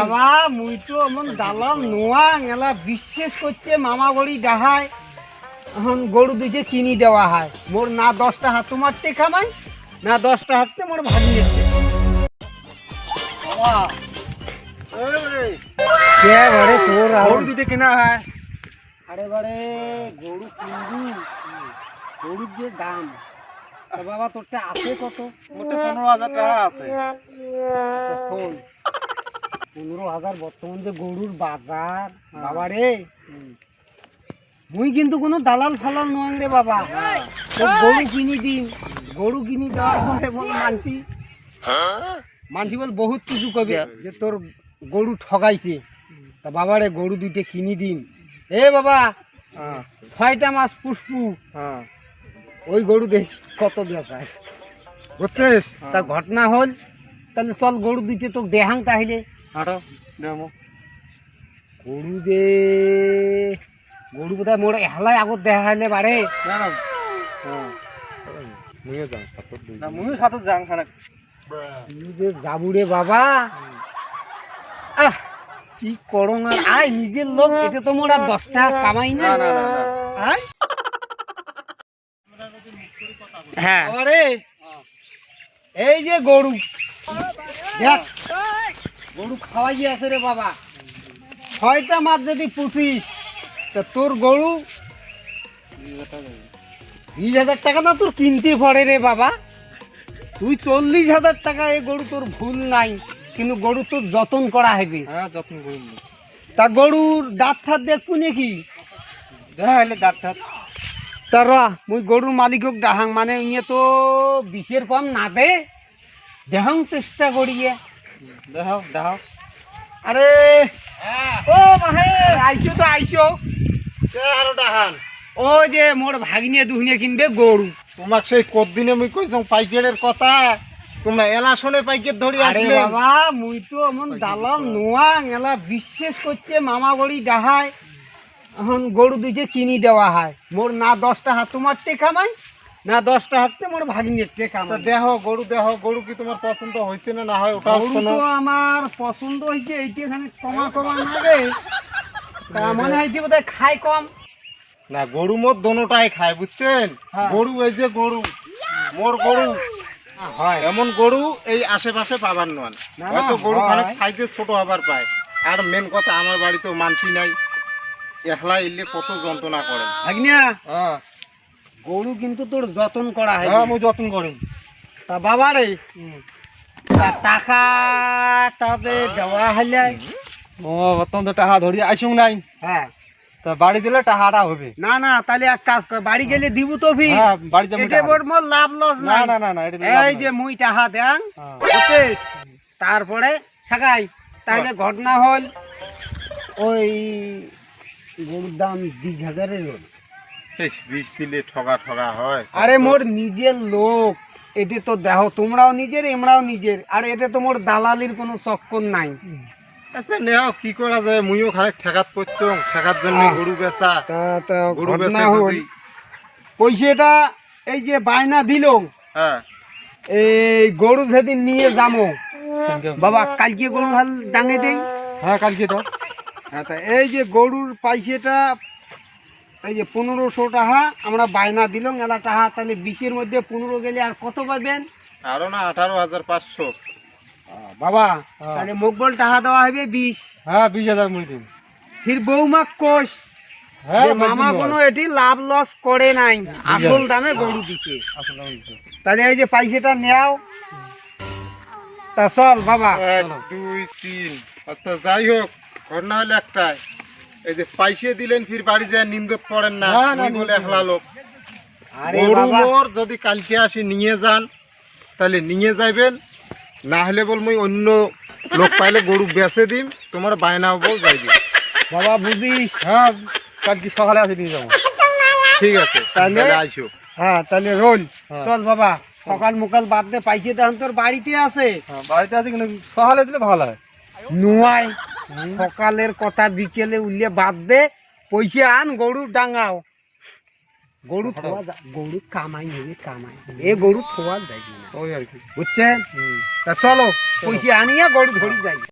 বাবা মুই তো এমন দালাল নোয়াং এলা বিশ্বাস করছে মামা গড়ি ডাহায় এখন গরু দুইটে কিনি দেওয়া হয় মোর না 10টা হাত তোমার টেকা মাই না 10টা হাতে মোর ভাগিয়ে তোর গরু দুটো কেনা হয়। আরে বারে গরু কিনবি গরুর যে দাম তা বাবা তোরটা আছে কত? মোটে 15,000 টাকা আছে। 15,000 বর্তমান যে গরুর বাজার বাবা রে মুই কিন্তু কোনো দালাল ফালাল নয় রে বাবা। তোর গরু কিনি দিন গরু কিনি দেওয়ার পরে বল মানসি বল বহুত কিছু কবে যে তোর গরু ঠগাইছে তা বাবা রে গরু দুইটা কিনি দিন এ বাবা 6টা মাস পুষ্পু ওই গরু দেখ কত বেচায় বুঝছিস? তার ঘটনা হল তাহলে চল গরু দুইটা তোকে দেহাং তাহলে হাঁটো দেবো গরু যে গরু বোধহয় মোর হেলায় আগত দেখা হলে বাড়ে মুইও সাথে যাং খানা তুই যে যাবুরে বাবা আহ কি করং আর আয় নিজের লোক এতে তো মোর আর 10 টাকা কামাই না আয় হ্যাঁ আরে এই যে গরু দেখ গরু খাওয়াই আছে রে বাবা 6টা মাছ যদি পুষিস তা তোর গরু 20,000 টাকা না তোর কিনতে পড়ে রে বাবা। তুই 40,000 টাকা এই গরু তোর ভুল নাই কিন্তু গরু তোর যত্ন করা হবে। হ্যাঁ যত্ন করিনি তা গরুর দাঁত থাত দেখবো নাকি? দেখা হলে দাঁত সাত তা র মুই গরুর মালিকক ডাহাং মানে ইয়ে তো 20-এর কম না দে দেহাং চেষ্টা করিয়ে দেখাও দেখাও আরে ও মাহে আইসো তো আইসো আরো ডাহান ও যে মোর ভাগিনিয়ে দুহনিয়ে কিনবে গরু তোমাক সেই কতদিনে মুই কইছং পাইকারের কথা তোমরা এলা শুনে পাইকার ধরি আরে আসলে বাবা মুই তো এমন দালাল নোয়াং এলা বিশ্বাস করছে মামা গড়ি ডাহায় এখন গরু দুইটে কিনি দেওয়া হয় মোর না 10টা হাত তোমার টেকা মাই না 10টা হাতে মোর ভাগিনিয়ে টেকা তা মাই। দেখো গরু কি তোমার পছন্দ হয়েছে না না হয় ওটাও গরু শোনো তো আমার পছন্দ হয়েছে এইখানে কমা না রে তা মনে হয়েছে বোধহয় খাই কম না গরু মোর দোনোটাই খায় বুঝছেন হ্যাঁ। গরু এই যে গরু মোর গরু হয় এমন গরু এই আশেপাশে পাবার নয় না, হয়তো গরু হয়। অনেক সাইজে ছোট হবার পায় আর মেন কথা আমার বাড়িতেও মানসি নাই একলা এলে কত যন্ত্রণা করেন ভাগনিয়া গরু কিন্তু তোর যত্ন করা হয় হ্যাঁ মুই যত্ন করি তা বাবা রে তা টাকা তাতে দেওয়া হলে ও বর্তমান তো টাকা ধরি আইসুং নাই হ্যাঁ তা বাড়ি দিলে টাকাটা হবে না না তাহলে এক কাজ কর বাড়ি গেলে দিব তো ফি হ্যাঁ বাড়িতে এটা মোর মোর লাভ লস না নাই না না না এটা এই যে মুই টাকা দেন হ্যাঁ। বুঝছিস তারপরে ছাকাই তাহলে ঘটনা হল ওই গরুর দাম 20,000-এর হল। বীজ দিলে ঠগা ঠগা হয় আরে মোর নিজের লোক এটি তো দেখো তোমরাও নিজের আমরাও নিজের আর এটা তো মোর দালালির কোনো চক্কর নাই। আচ্ছা নেও কি করা যায় মুইও খানিক ঠেকাত করছো ঠেকার জন্য গরু বেচা তা গরু ঘটনা বেচা হল যদি পয়সাটা এই যে বায়না দিল হ্যাঁ এই গরু সেদিন নিয়ে যাবো বাবা কালকে গরু হাল ডাঙে দেই হ্যাঁ কালকে তো হ্যাঁ তা এই যে গরুর পয়সাটা এই যে 1500 টাকা আমরা বায়না দিলাম এলা টাকা তাহলে 20-এর মধ্যে 15 গেলে আর কত পাবেন? আরো না 18,500 বাবা তাহলে মকবল টাকা দেওয়া হবে 20 হ্যাঁ 20,000 মুড়ি দিন ফির বৌমা কোষ হ্যাঁ মামা কোনো এটি লাভ লস করে নাই আসল দামে গরু দিছে তাহলে এই যে পয়সাটা নেও তা চল বাবা 1 2 3 আচ্ছা যাই হোক ঘটনা হলো একটাই এই যে পয়সা দিলেন ফির বাড়ি যায় নিন্দত পড়েন না আমি বলে একলা লোক আরে গরু বাবা মোর যদি কালকে আসি নিয়ে যান তাহলে নিয়ে যাইবেন না হলে বল মুই অন্য লোক পাইলে গরু বেচে দিম তোমার বায়নাও বল যাই দিম বাবা বুঝিস হ্যাঁ কালকে সকালে আসি নিয়ে যাবো ঠিক আছে তাহলে? তাহলে আইসো হ্যাঁ তাহলে রোল হ্যাঁ। চল বাবা সকাল মুকাল বাদ দে পাইছে তখন তোর বাড়িতে আছে বাড়িতে আছে কিন্তু সকালে দিলে ভালো হয় নুয়াই সকালের কথা বিকেলে উল্লে বাদ দে পয়সা আন গরু ডাঙাও গরু থোয়া গরু কামাই নেবে কামাই এ গরু থোয়া যায় না ওই আর কি বুঝছেন তা চলো পয়সা আনিয়া গরু ধরি যাই